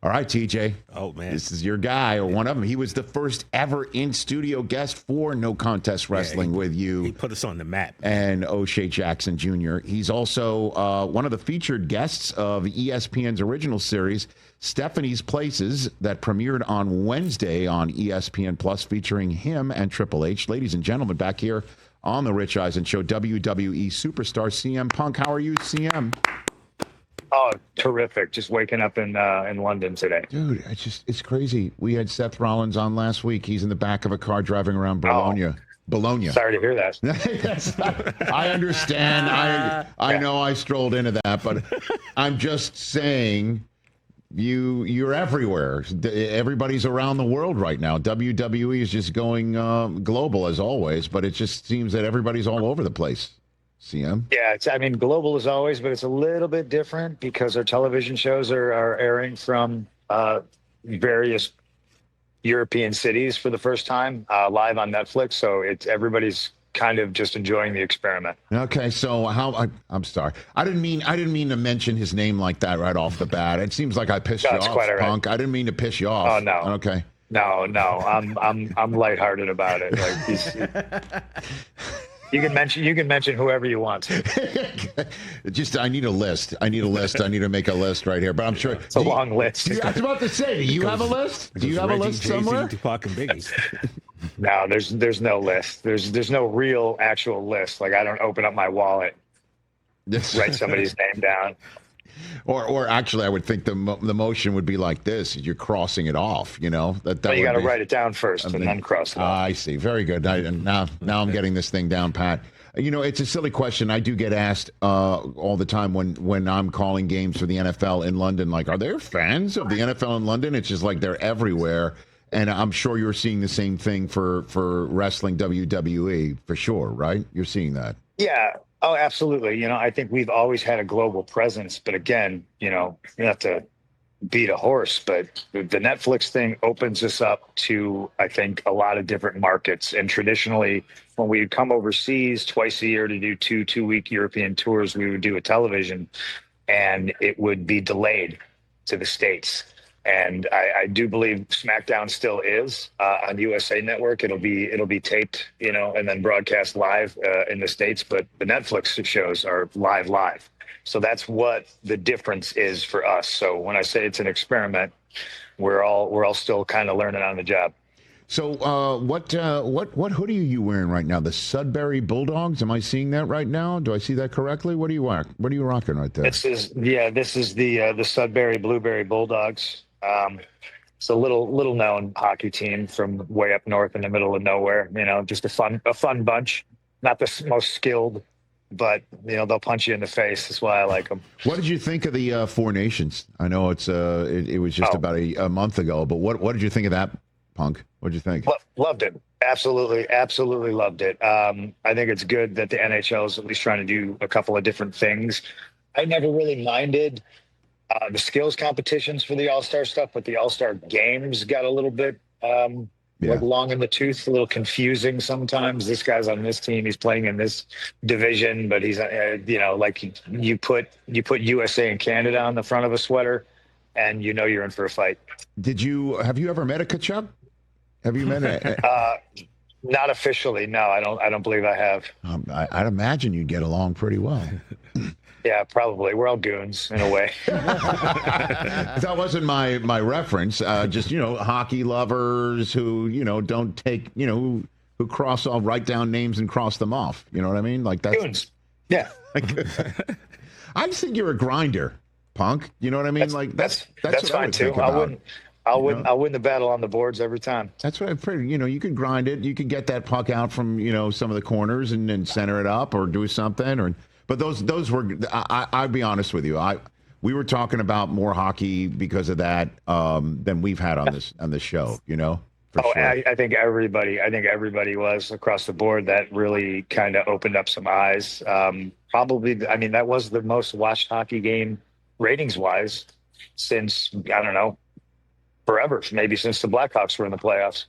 All right, TJ. Oh, man. This is your guy, or one of them. He was the first ever in-studio guest for No Contest Wrestling with you. He put us on the map. And O'Shea Jackson Jr. He's also one of the featured guests of ESPN's original series, Stephanie's Places, that premiered on Wednesday on ESPN Plus, featuring him and Triple H. Ladies and gentlemen, back here on the Rich Eisen Show, WWE superstar CM Punk. How are you, CM? Oh, terrific. Just waking up in London today. Dude, it's crazy. We had Seth Rollins on last week. He's in the back of a car driving around Bologna. Oh, Bologna. sorry to hear that. Yes, I understand. I know I strolled into that, but I'm just saying you're everywhere. Everybody's around the world right now. WWE is just going global as always, but it just seems that everybody's all over the place. CM? Yeah, global as always, but it's a little bit different because our television shows are airing from various European cities for the first time live on Netflix. So everybody's kind of just enjoying the experiment. Okay, so I'm sorry. I didn't mean to mention his name like that right off the bat. It seems like I pissed you off, quite all right. Punk. I didn't mean to piss you off. Oh no. Okay. No. I'm lighthearted about it. Like You can mention whoever you want to. I need a list. I need to make a list right here. But I'm sure it's a long list. I was about to say, do you have a list? Do you have a list somewhere? Tupac and Biggie. No, there's no list. There's no real actual list. Like I don't open up my wallet, write somebody's name down. Or actually, I would think the motion would be like this: you're crossing it off. You know that. You got to write it down first and then cross it off. I see. Very good. Now I'm getting this thing down, Pat. You know, it's a silly question. I do get asked all the time when I'm calling games for the NFL in London. Like, are there fans of the NFL in London? It's just like they're everywhere. And I'm sure you're seeing the same thing for wrestling WWE for sure, right? You're seeing that. Yeah. Oh, absolutely. You know, I think we've always had a global presence, but again, you know, you have to beat a horse, but the Netflix thing opens us up to, I think, a lot of different markets. And traditionally, when we would come overseas twice a year to do two-week European tours, we would do a television and it would be delayed to the States. And I do believe SmackDown still is on USA Network. It'll be taped, you know, and then broadcast live in the States. But the Netflix shows are live. So that's what the difference is for us. So when I say it's an experiment, we're all still kind of learning on the job. So what hoodie are you wearing right now? The Sudbury Bulldogs? Am I seeing that right now? Do I see that correctly? What are you rocking right there? This is the Sudbury Blueberry Bulldogs. It's a little known hockey team from way up north in the middle of nowhere. You know, just a fun bunch. Not the most skilled, but you know they'll punch you in the face. That's why I like them. What did you think of the Four Nations? I know it was just about a month ago, but what did you think of that, Punk? What did you think? Loved it. Absolutely loved it. I think it's good that the NHL is at least trying to do a couple of different things. I never really minded the skills competitions for the All-Star stuff, but the All-Star games got a little bit like long in the tooth, a little confusing sometimes. This guy's on this team, he's playing in this division, but he's you know, like you put USA and Canada on the front of a sweater, and you know you're in for a fight. Have you ever met a Kachuk? Have you met a? Not officially, no. I don't believe I have. I'd imagine you'd get along pretty well. Yeah, probably. We're all goons in a way. That wasn't my reference. Just, you know, hockey lovers who, you know, don't take, you know, who write down names and cross them off. You know what I mean? Like that's goons. Yeah. I just think you're a grinder, Punk. You know what I mean? That's fine too. I'll win the battle on the boards every time. That's what I figured. You know, you could grind it. You could get that puck out from, you know, some of the corners and center it up or do something. But those were. I'll be honest with you. We were talking about more hockey because of that than we've had on this show. You know. Sure. I think everybody was across the board. That really kind of opened up some eyes. Probably, I mean, that was the most watched hockey game ratings wise since, I don't know, forever, maybe since the Blackhawks were in the playoffs.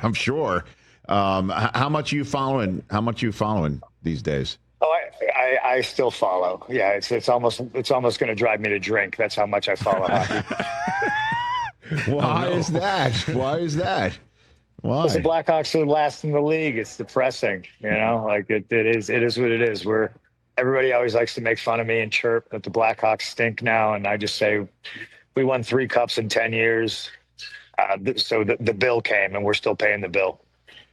I'm sure. How much are you following these days? Oh, I still follow. Yeah, it's almost going to drive me to drink. That's how much I follow hockey. Why is that? Why is that? Why? Because the Blackhawks are last in the league. It's depressing, like it is what it is. Everybody always likes to make fun of me and chirp that the Blackhawks stink now. And I just say, we won 3 cups in 10 years. So the bill came and we're still paying the bill.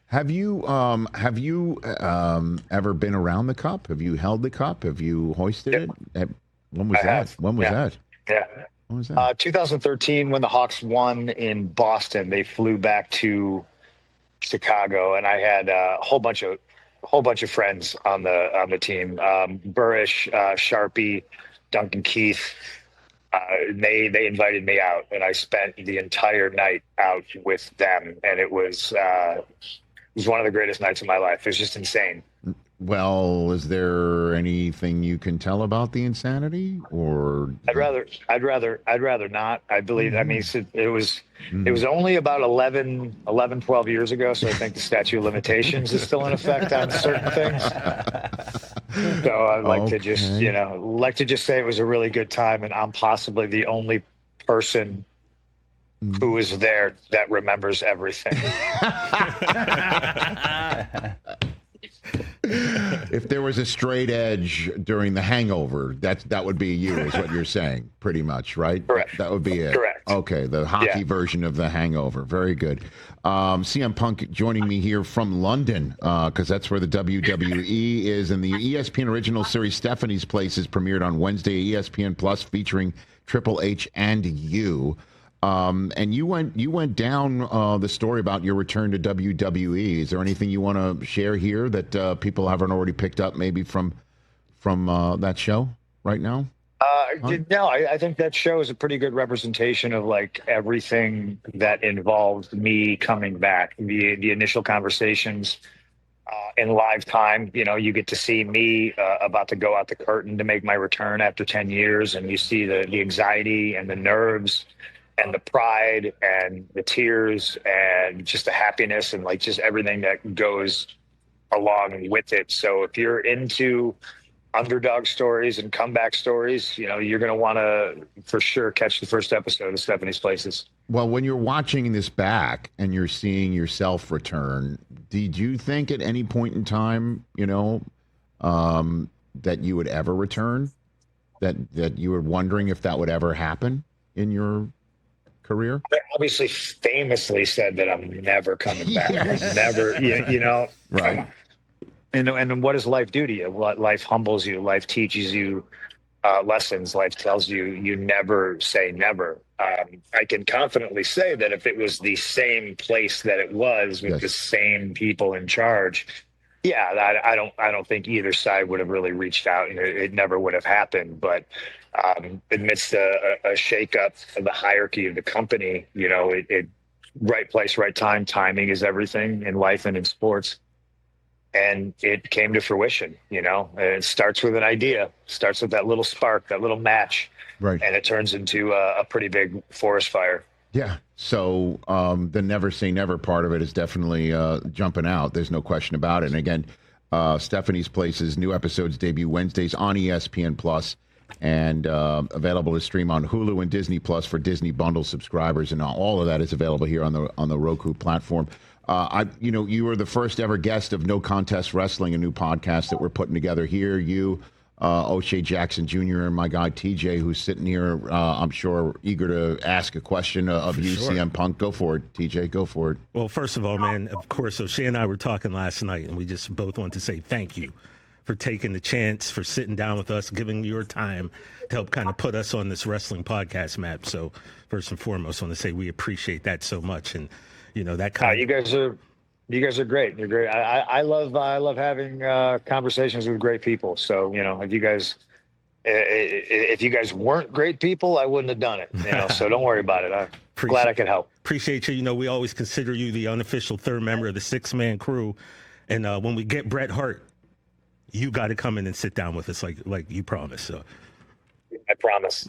Have you ever been around the cup? Have you held the cup? Have you hoisted it? When was that? When was that? Yeah. When was that? 2013, when the Hawks won in Boston, they flew back to Chicago, and I had a whole bunch of friends on the team. Burrish, Sharpie, Duncan Keith. They invited me out, and I spent the entire night out with them, and it was one of the greatest nights of my life. It was just insane. Well, is there anything you can tell about the insanity, or I'd rather not. I believe. I mean, it was only about 12 years ago, so I think the statute of limitations is still in effect on certain things. So I'd like to just say it was a really good time, and I'm possibly the only person who was there that remembers everything. If there was a straight edge during The Hangover, that would be you, is what you're saying, pretty much, right? Correct. That would be it. Correct. Okay, the hockey version of The Hangover. Very good. CM Punk joining me here from London, because that's where the WWE is, and the ESPN original series Stephanie's Place is premiered on Wednesday, ESPN Plus, featuring Triple H and you. And you went down the story about your return to WWE. Is there anything you want to share here that people haven't already picked up, maybe from that show right now? No, I think that show is a pretty good representation of like everything that involved me coming back. The initial conversations in live time, you get to see me about to go out the curtain to make my return after 10 years, and you see the anxiety and the nerves and the pride and the tears and just the happiness and like just everything that goes along with it. So if you're into underdog stories and comeback stories, you're going to want to for sure catch the first episode of Stephanie's Places. Well, when you're watching this back and you're seeing yourself return, did you think at any point in time, that you would ever return? That you were wondering if that would ever happen in your career? I obviously famously said that I'm never coming back. Yes. Never, Right. And what does life do to you? Life humbles you. Life teaches you lessons. Life tells you never say never. I can confidently say that if it was the same place that it was with the same people in charge, I don't think either side would have really reached out, and it never would have happened. But amidst a shakeup of the hierarchy of the company, it right place, right time. Timing is everything in life and in sports. And it came to fruition, and it starts with an idea, starts with that little spark, that little match, right? And it turns into a pretty big forest fire. Yeah. So the never say never part of it is definitely jumping out. There's no question about it. And again, Stephanie's Places, new episodes debut Wednesdays on ESPN Plus, and available to stream on Hulu and Disney Plus for Disney Bundle subscribers, and all of that is available here on the Roku platform. You were the first ever guest of No Contest Wrestling, a new podcast that we're putting together here. You, O'Shea Jackson Jr., and my guy TJ, who's sitting here, I'm sure eager to ask a question of you, sure. CM Punk. Go for it, TJ. Go for it. Well, first of all, man, of course, O'Shea and I were talking last night, and we just both want to say thank you for taking the chance, for sitting down with us, giving your time to help kind of put us on this wrestling podcast map. So first and foremost, I want to say we appreciate that so much. And that kind of, you guys are great. You're great. I love having conversations with great people. So if you guys weren't great people, I wouldn't have done it. So don't worry about it. I'm glad I could help. Appreciate you. We always consider you the unofficial third member of the 6-man crew. And when we get Bret Hart, you got to come in and sit down with us like you promised. So promise.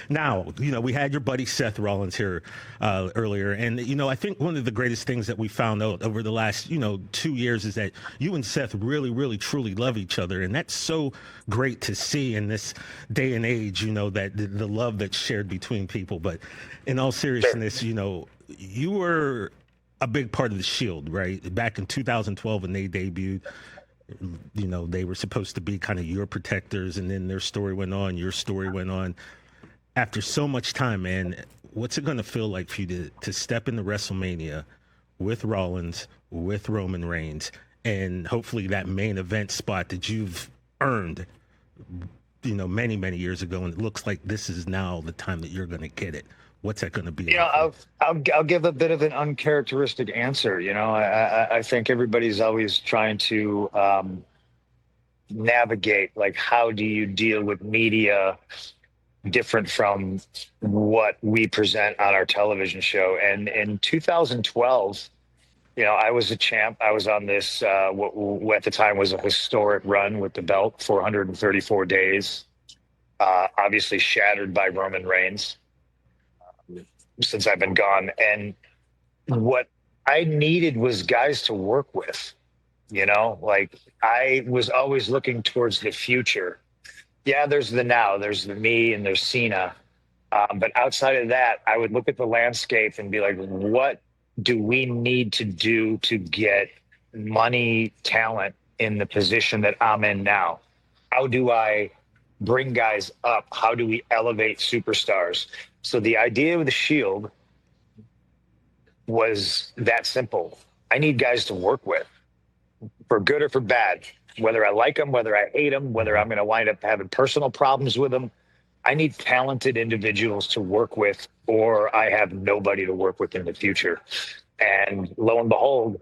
Now, we had your buddy Seth Rollins here earlier. And, I think one of the greatest things that we found out over the last, 2 years is that you and Seth really, really, truly love each other. And that's so great to see in this day and age, that the love that's shared between people. But in all seriousness, you were a big part of the Shield, right? Back in 2012 when they debuted. They were supposed to be kind of your protectors, and then their story went on, your story went on. After so much time, man, what's it going to feel like for you to step into WrestleMania with Rollins, with Roman Reigns, and hopefully that main event spot that you've earned, many, many years ago, and it looks like this is now the time that you're going to get it. What's that going to be? I'll give a bit of an uncharacteristic answer. I think everybody's always trying to navigate, like, how do you deal with media different from what we present on our television show? And in 2012, I was a champ. I was on this, what at the time was a historic run with the belt, 434 days, obviously shattered by Roman Reigns. Since I've been gone. And what I needed was guys to work with, like I was always looking towards the future. Yeah, there's the now, there's the me, and there's Cena. But outside of that, I would look at the landscape and be like, what do we need to do to get money, talent in the position that I'm in now? How do I bring guys up? How do we elevate superstars? So the idea of the Shield was that simple. I need guys to work with, for good or for bad, whether I like them, whether I hate them, whether I'm going to wind up having personal problems with them. I need talented individuals to work with, or I have nobody to work with in the future. And lo and behold,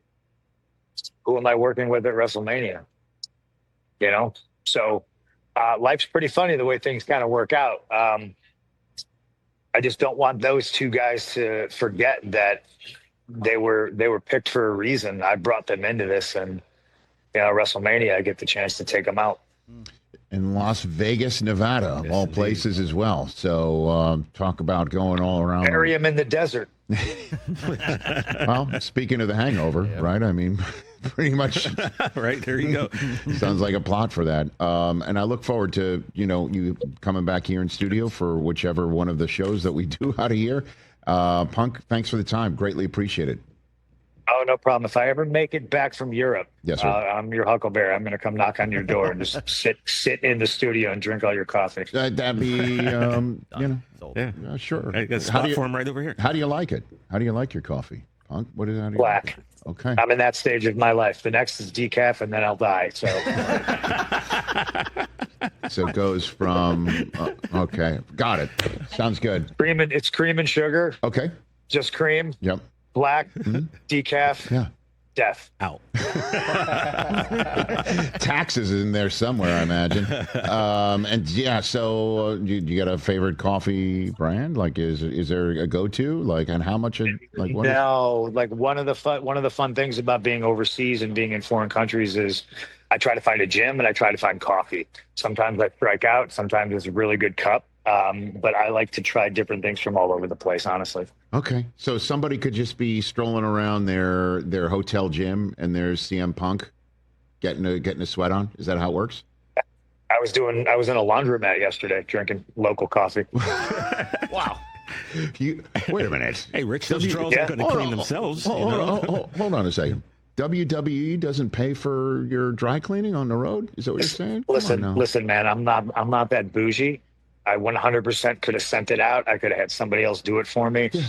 who am I working with at WrestleMania? So life's pretty funny the way things kind of work out. I just don't want those two guys to forget that they were picked for a reason. I brought them into this, and WrestleMania, I get the chance to take them out. In Las Vegas, Nevada, of all places as well. So talk about going all around. Bury him in the desert. Well, speaking of The Hangover, right? I mean, pretty much. Right, there you go. Sounds like a plot for that. And I look forward to, you coming back here in studio for whichever one of the shows that we do out of here. Punk, thanks for the time. Greatly appreciate it. Oh, no problem. If I ever make it back from Europe, yes, sir. I'm your Huckleberry. I'm going to come knock on your door and just sit in the studio and drink all your coffee. That'd be, sure. I got a spot for him right over here. How do you like it? How do you like your coffee, Punk? What is that? Black. Okay. I'm in that stage of my life. The next is decaf, and then I'll die. So. So it goes from, okay, got it. Sounds good. It's cream and sugar. Okay. Just cream. Yep. Black, decaf, yeah. Death. Out. Taxes in there somewhere, I imagine. And yeah, so you got a favorite coffee brand? Like, is there a go-to? Like, and how much? Like, one of the fun things about being overseas and being in foreign countries is I try to find a gym and I try to find coffee. Sometimes I strike out. Sometimes it's a really good cup. But I like to try different things from all over the place, honestly. Okay. So somebody could just be strolling around their hotel gym and there's CM Punk getting a sweat on. Is that how it works? I was in a laundromat yesterday drinking local coffee. Wow. Wait a minute. Hey, Rich, those drawers are going to clean themselves. Hold on a second. WWE doesn't pay for your dry cleaning on the road? Is that what you're saying? Listen, man, I'm not that bougie. I 100% could have sent it out. I could have had somebody else do it for me. Yeah.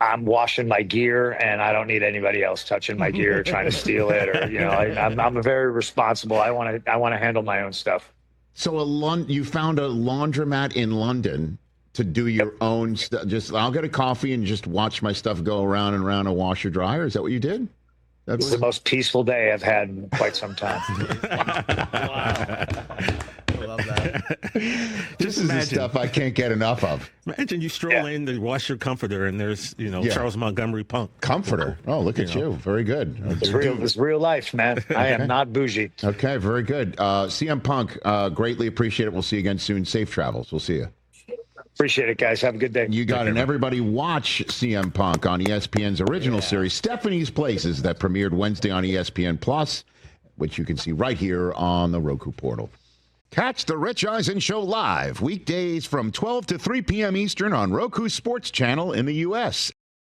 I'm washing my gear, and I don't need anybody else touching my gear, trying to steal it, or I'm a very responsible. I want to handle my own stuff. So you found a laundromat in London to do your own stuff. Just I'll get a coffee and just watch my stuff go around and around a washer dryer. Is that what you did? It was the most peaceful day I've had in quite some time. Wow. I love that. This is the stuff I can't get enough of. Imagine you stroll in to wash your comforter and there's, Charles Montgomery Punk. Comforter. Oh, look at you. Very good. It's real life, man. I am not bougie. Okay, very good. CM Punk, greatly appreciate it. We'll see you again soon. Safe travels. We'll see you. Appreciate it, guys. Have a good day. You got it. And everybody watch CM Punk on ESPN's original series, Stephanie's Places, that premiered Wednesday on ESPN Plus, which you can see right here on the Roku portal. Catch the Rich Eisen Show live weekdays from 12 to 3 p.m. Eastern on Roku Sports Channel in the U.S.